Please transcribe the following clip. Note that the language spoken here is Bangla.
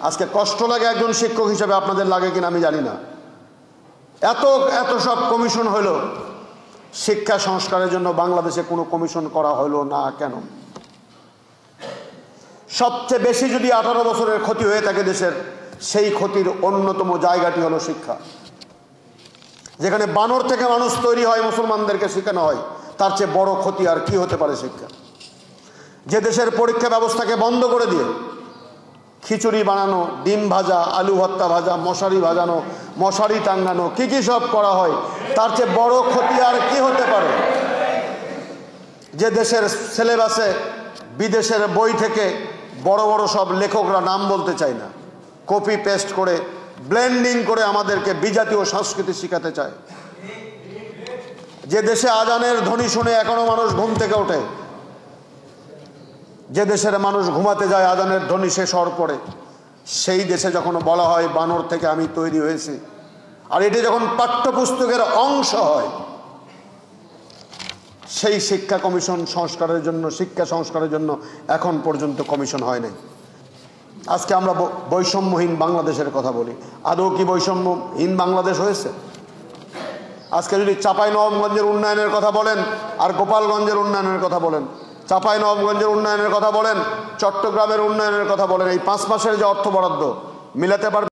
আজকে কষ্ট লাগে একজন শিক্ষক হিসেবে, আপনাদের লাগে কিনা আমি জানি না। এত এত সব কমিশন হলো, শিক্ষা সংস্কারের জন্য বাংলাদেশে কোনো কমিশন করা হলো না কেন? সবচেয়ে বেশি যদি 18 বছরের ক্ষতি হয়ে থাকে দেশের, সেই ক্ষতির অন্যতম জায়গাটি হলো শিক্ষা। যেখানে বানর থেকে মানুষ তৈরি হয়, মুসলমানদেরকে শেখানো হয়, তার চেয়ে বড় ক্ষতি আর কি হতে পারে শিক্ষা? যে দেশের পরীক্ষা ব্যবস্থাকে বন্ধ করে দিয়ে খিচুড়ি বানানো, ডিম ভাজা, আলু ভর্তা ভাজা, মশারি ভাজানো, মশারি টাঙ্গানো, কি কি সব করা হয়, তার চেয়ে বড় ক্ষতি আর কি হতে পারে? যে দেশের সিলেবাসে বিদেশের বই থেকে বড় বড় সব লেখকরা, নাম বলতে চাই না, কপি পেস্ট করে ব্লেন্ডিং করে আমাদেরকে বিজাতীয় সংস্কৃতি শিখাতে চায়। যে দেশে আজানের ধ্বনি শুনে এখনো মানুষ ঘুম থেকে ওঠে, যে দেশের মানুষ ঘুমাতে যায় আজানের ধ্বনি শেষ হওয়ার পরে, সেই দেশে যখন বলা হয় বানর থেকে আমি তৈরি হয়েছি, আর এটি যখন পাঠ্যপুস্তকের অংশ হয়, সেই শিক্ষা কমিশন সংস্কারের জন্য, শিক্ষা সংস্কারের জন্য এখন পর্যন্ত কমিশন হয় নাই। আজকে আমরা বৈষম্যহীন বাংলাদেশের কথা বলি, আদৌ কি বৈষম্যহীন বাংলাদেশ হয়েছে? আজকে যদি চাঁপাইনবাবগঞ্জের উন্নয়নের কথা বলেন আর গোপালগঞ্জের উন্নয়নের কথা বলেন, চাঁপাইনবাবগঞ্জের উন্নয়নের কথা বলেন, চট্টগ্রামের উন্নয়নের কথা বলেন, এই 5 মাসের যে অর্থ বরাদ্দ মিলাতে পারবে?